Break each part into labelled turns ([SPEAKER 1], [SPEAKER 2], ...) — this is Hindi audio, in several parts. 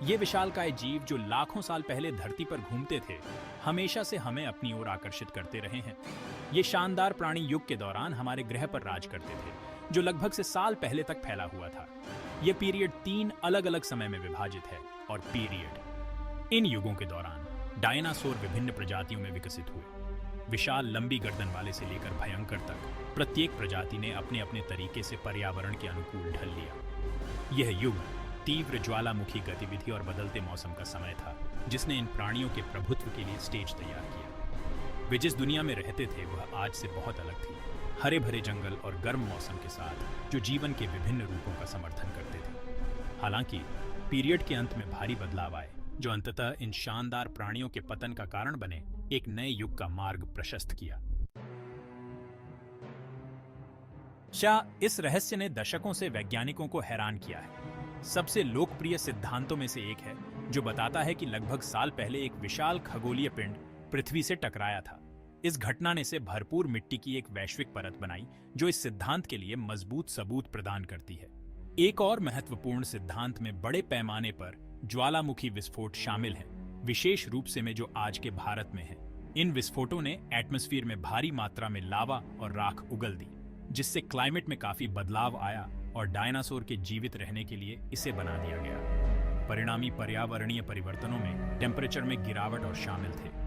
[SPEAKER 1] ये विशालकाय जीव जो लाखों साल पहले धरती पर घूमते थे, हमेशा से हमें अपनी ओर आकर्षित करते रहे हैं। ये शानदार प्राणी युग के दौरान हमारे ग्रह पर राज करते थे, जो लगभग से साल पहले तक फैला हुआ था। ये पीरियड 3 अलग अलग समय में विभाजित है और पीरियड इन युगों के दौरान डायनासोर विभिन्न प्रजातियों में विकसित हुए। विशाल लंबी गर्दन वाले से लेकर भयंकर तक प्रत्येक प्रजाति ने अपने अपने तरीके से पर्यावरण के अनुकूल ढल लिया। यह युग तीव्र ज्वालामुखी गतिविधि और बदलते मौसम का समय था, जिसने इन प्राणियों के प्रभुत्व के लिए स्टेज तैयार किया। वे जिस दुनिया में रहते थे वह आज से बहुत अलग थी, हरे भरे जंगल और गर्म मौसम के साथ, जो जीवन के विभिन्न रूपों का समर्थन करते थे। हालांकि पीरियड के अंत में भारी बदलाव आए, जो अंततः इन शानदार प्राणियों के पतन का कारण बने, एक नए युग का मार्ग प्रशस्त किया। इस रहस्य ने दशकों से वैज्ञानिकों को हैरान किया है। सबसे लोकप्रिय सिद्धांतों में से एक है, जो बताता है कि लगभग साल पहले एक विशाल खगोलीय पिंड पृथ्वी से टकराया था। इस घटना ने से भरपूर मिट्टी की एक वैश्विक परत बनाई, जो इस सिद्धांत के लिए मजबूत सबूत प्रदान करती है। एक और महत्वपूर्ण सिद्धांत में बड़े पैमाने पर ज्वालामुखी विस्फोट शामिल हैं, विशेष रूप से में जो आज के भारत में है। इन विस्फोटों ने एटमॉस्फेयर में भारी मात्रा में लावा और राख उगल दी, जिससे क्लाइमेट में काफी बदलाव आया और डायनासोर के जीवित रहने के लिए इसे बना दिया गया। परिणामी पर्यावरणीय परिवर्तनों में टेम्परेचर में गिरावट और शामिल थे।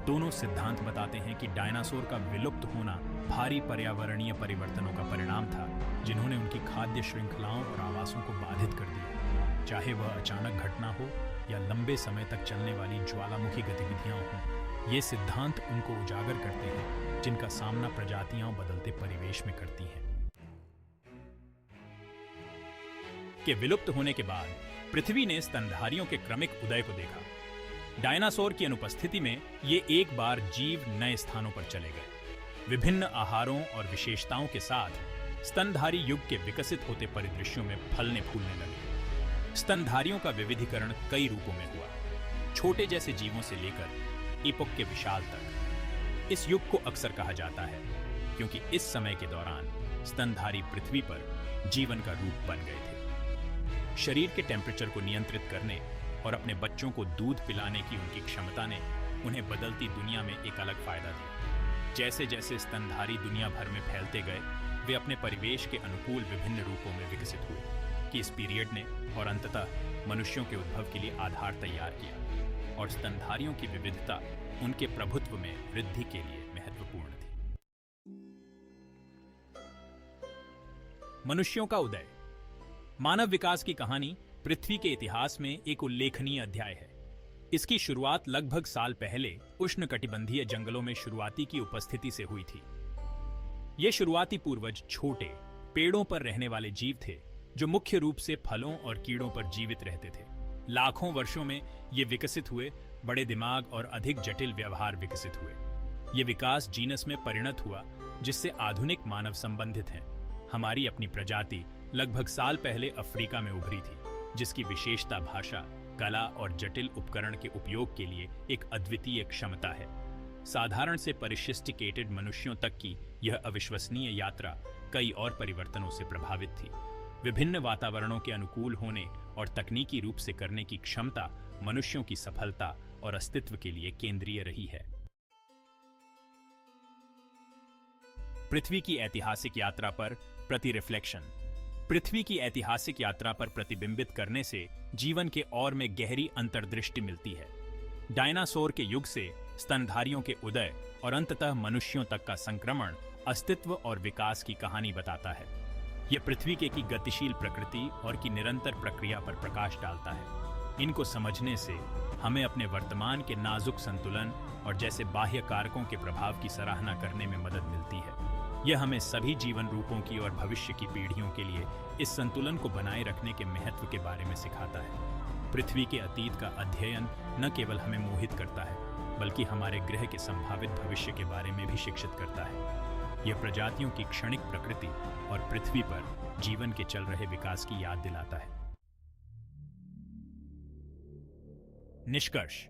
[SPEAKER 1] दोनों सिद्धांत बताते हैं कि डायनासोर का विलुप्त होना भारी पर्यावरणीय परिवर्तनों का परिणाम था, जिन्होंने उनकी खाद्य श्रृंखलाओं और आवासों को बाधित कर दिया। चाहे वह अचानक घटना हो या लंबे समय तक चलने वाली ज्वालामुखी गतिविधियां हों, ये सिद्धांत उनको उजागर करते हैं जिनका सामना प्रजातियां बदलते परिवेश में करती हैं। के विलुप्त होने के बाद पृथ्वी ने स्तनधारियों के क्रमिक उदय को देखा। डायनासोर की अनुपस्थिति में ये एक बार जीव नए स्थानों पर चले गए। विभिन्न आहारों और विशेषताओं के साथ स्तनधारी युग के विकसित होते परिदृश्यों में फलने फूलने लगे। स्तनधारियों का विविधीकरण कई रूपों में हुआ, छोटे जैसे जीवों से लेकर इपोक के विशाल तक। इस युग को अक्सर कहा जाता है क्योंकि इस समय के दौरान स्तनधारी पृथ्वी पर जीवन का रूप बन गए थे। शरीर के टेम्परेचर को नियंत्रित करने और अपने बच्चों को दूध पिलाने की उनकी क्षमता ने उन्हें बदलती दुनिया में एक अलग फायदा दिया। जैसे जैसे स्तनधारी दुनिया भर में फैलते गए, वे अपने परिवेश के अनुकूल विभिन्न रूपों में विकसित हुए। कि इस पीरियड ने और अंततः मनुष्यों के उद्भव के लिए आधार तैयार किया, और स्तनधारियों की विविधता उनके प्रभुत्व में वृद्धि के लिए महत्वपूर्ण थी। मनुष्यों का उदय। मानव विकास की कहानी पृथ्वी के इतिहास में एक उल्लेखनीय अध्याय है। इसकी शुरुआत लगभग साल पहले उष्णकटिबंधीय जंगलों में शुरुआती की उपस्थिति से हुई थी। ये शुरुआती पूर्वज छोटे पेड़ों पर रहने वाले जीव थे, जो मुख्य रूप से फलों और कीड़ों पर जीवित रहते थे। लाखों वर्षों में ये विकसित हुए, बड़े दिमाग और अधिक जटिल व्यवहार विकसित हुए। ये विकास जीनस में परिणत हुआ, जिससे आधुनिक मानव संबंधित हैं। हमारी अपनी प्रजाति लगभग साल पहले अफ्रीका में उभरी थी, जिसकी विशेषता भाषा, कला और जटिल उपकरण के उपयोग के लिए एक अद्वितीय क्षमता है। साधारण से परिशिष्टिकेटेड मनुष्यों तक की यह अविश्वसनीय यात्रा कई और परिवर्तनों से प्रभावित थी। विभिन्न वातावरणों के अनुकूल होने और तकनीकी रूप से करने की क्षमता मनुष्यों की सफलता और अस्तित्व के लिए केंद्रीय रही है। पृथ्वी की ऐतिहासिक यात्रा पर प्रतिरिफ्लेक्शन। पृथ्वी की ऐतिहासिक यात्रा पर प्रतिबिंबित करने से जीवन के और में गहरी अंतर्दृष्टि मिलती है। डायनासोर के युग से स्तनधारियों के उदय और अंततः मनुष्यों तक का संक्रमण अस्तित्व और विकास की कहानी बताता है। यह पृथ्वी की गतिशील प्रकृति और की निरंतर प्रक्रिया पर प्रकाश डालता है। इनको समझने से हमें अपने वर्तमान के नाजुक संतुलन और जैसे बाह्य कारकों के प्रभाव की सराहना करने में मदद मिलती है। यह हमें सभी जीवन रूपों की और भविष्य की पीढ़ियों के लिए इस संतुलन को बनाए रखने के महत्व के बारे में सिखाता है। पृथ्वी के अतीत का अध्ययन न केवल हमें मोहित करता है, बल्कि हमारे ग्रह के संभावित भविष्य के बारे में भी शिक्षित करता है। यह प्रजातियों की क्षणिक प्रकृति और पृथ्वी पर जीवन के चल रहे विकास की याद दिलाता है। निष्कर्ष।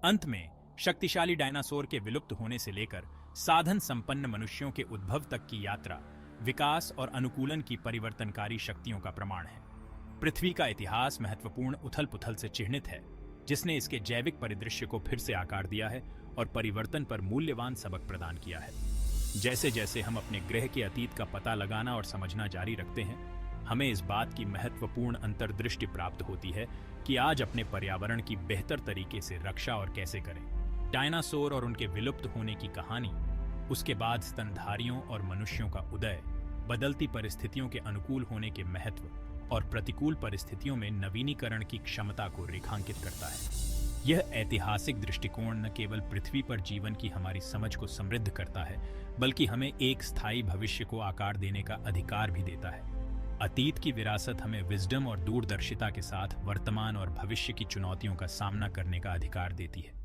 [SPEAKER 1] अंत में शक्तिशाली डायनासोर के विलुप्त होने से लेकर साधन संपन्न मनुष्यों के उद्भव तक की यात्रा विकास और अनुकूलन की परिवर्तनकारी शक्तियों का प्रमाण है। पृथ्वी का इतिहास महत्वपूर्ण उथल-पुथल से चिह्नित है, जिसने इसके जैविक परिदृश्य को फिर से आकार दिया है और परिवर्तन पर मूल्यवान सबक प्रदान किया है। जैसे जैसे हम अपने ग्रह के अतीत का पता लगाना और समझना जारी रखते हैं, हमें इस बात की महत्वपूर्ण अंतर्दृष्टि प्राप्त होती है कि आज अपने पर्यावरण की बेहतर तरीके से रक्षा और कैसे करें। डायनासोर और उनके विलुप्त होने की कहानी, उसके बाद स्तनधारियों और मनुष्यों का उदय, बदलती परिस्थितियों के अनुकूल होने के महत्व और प्रतिकूल परिस्थितियों में नवीनीकरण की क्षमता को रेखांकित करता है। यह ऐतिहासिक दृष्टिकोण न केवल पृथ्वी पर जीवन की हमारी समझ को समृद्ध करता है, बल्कि हमें एक स्थायी भविष्य को आकार देने का अधिकार भी देता है। अतीत की विरासत हमें विजडम और दूरदर्शिता के साथ वर्तमान और भविष्य की चुनौतियों का सामना करने का अधिकार देती है।